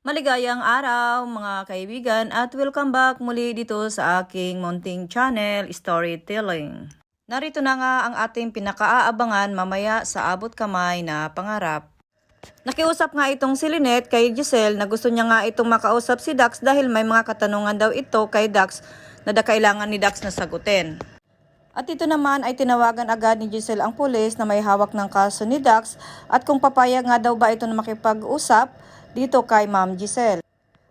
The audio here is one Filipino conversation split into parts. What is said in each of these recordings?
Maligayang araw mga kaibigan at welcome back muli dito sa aking munting channel, Storytelling. Narito na nga ang ating pinakaaabangan mamaya sa abot kamay na pangarap. Nakiusap nga itong si Lynette kay Giselle na gusto niya nga itong makausap si Dax dahil may mga katanungan daw ito kay Dax na kailangan ni Dax na sagutin. At ito naman ay tinawagan agad ni Giselle ang pulis na may hawak ng kaso ni Dax at kung papayag nga daw ba ito na makipag-usap dito kay Ma'am Giselle.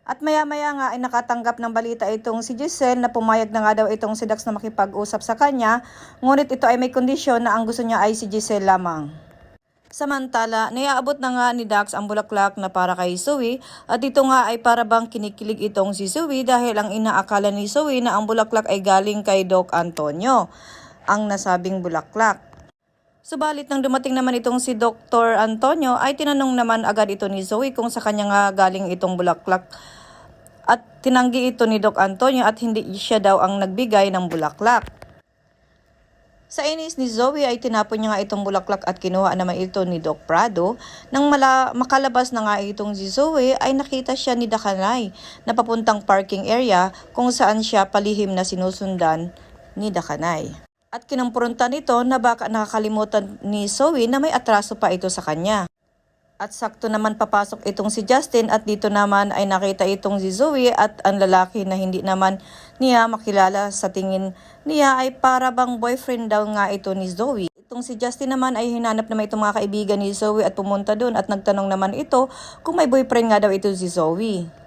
At maya-maya nga ay nakatanggap ng balita itong si Giselle na pumayag na nga daw itong si Dax na makipag-usap sa kanya, ngunit ito ay may kondisyon na ang gusto niya ay si Giselle lamang. Samantala, naiaabot na nga ni Dax ang bulaklak na para kay Zoe at dito nga ay para bang kinikilig itong si Zoe dahil ang inaakala ni Zoe na ang bulaklak ay galing kay Doc Antonio, ang nasabing bulaklak. Subalit nang dumating naman itong si Dr. Antonio ay tinanong naman agad ito ni Zoe kung sa kanya nga galing itong bulaklak at tinanggi ito ni Doc Antonio at hindi siya daw ang nagbigay ng bulaklak. Sa inis ni Zoe ay tinapon niya nga itong bulaklak at kinuha naman ito ni Doc Prado. Nang makalabas na nga itong si Zoe ay nakita siya ni Dakanay na papuntang parking area kung saan siya palihim na sinusundan ni Dakanay. At kinampronta nito na baka nakakalimutan ni Zoe na may atraso pa ito sa kanya. At sakto naman papasok itong si Justin at dito naman ay nakita itong si Zoe at ang lalaki na hindi naman niya makilala sa tingin niya ay para bang boyfriend daw nga ito ni Zoe. Itong si Justin naman ay hinanap naman itong mga kaibigan ni Zoe at pumunta doon at nagtanong naman ito kung may boyfriend nga daw ito si Zoe.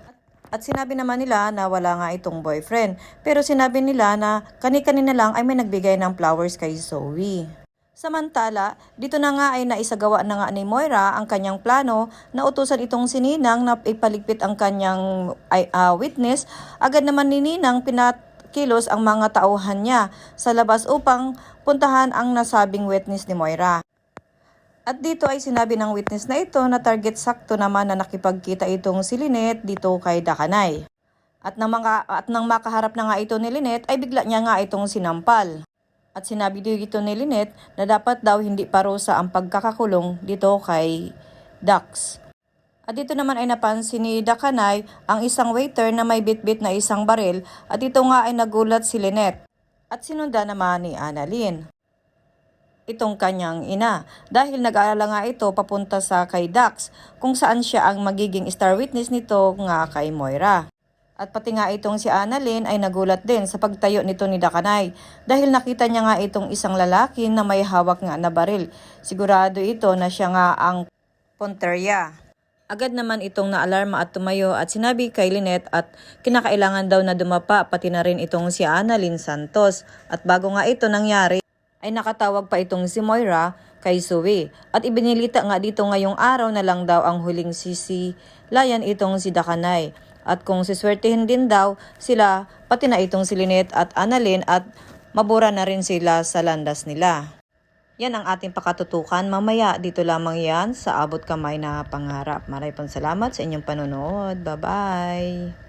At sinabi naman nila na wala nga itong boyfriend. Pero sinabi nila na kani-kanina lang ay may nagbigay ng flowers kay Zoe. Samantala, dito na nga ay naisagawa na nga ni Moira ang kanyang plano na utusan itong si Ninang na ipaligpit ang kanyang witness. Agad naman ni Ninang pinakilos ang mga tauhan niya sa labas upang puntahan ang nasabing witness ni Moira. At dito ay sinabi ng witness na ito na target sakto naman na nakipagkita itong si Lynette dito kay Dakanay. At nang makaharap na nga ito ni Lynette ay bigla niya nga itong sinampal. At sinabi dito ni Lynette na dapat daw hindi parusa ang pagkakakulong dito kay Dax. At dito naman ay napansin ni Dakanay ang isang waiter na may bitbit na isang baril at dito nga ay nagulat si Lynette. At sinunda naman ni Annalyn itong kanyang ina dahil nag-aalala nga ito papunta sa kay Dax kung saan siya ang magiging star witness nito nga kay Moira. At pati nga itong si Annalyn ay nagulat din sa pagtayo nito ni Dakanay dahil nakita niya nga itong isang lalaki na may hawak nga na baril. Sigurado ito na siya nga ang punteriya. Agad naman itong naalarma at tumayo at sinabi kay Lynette at kinakailangan daw na dumapa pati na rin itong si Annalyn Santos. At bago nga ito nangyari ay nakatawag pa itong si Moira kay Zoe. At ibinilita nga dito ngayong araw na lang daw ang huling sisilayan itong si Dakanay. At kung siswertihin din daw sila, pati na itong si Lynette at Annalyn at mabura na rin sila sa landas nila. Yan ang ating pakatutukan mamaya. Dito lamang yan sa abot kamay na pangarap. Maraming salamat sa inyong panonood. Bye-bye!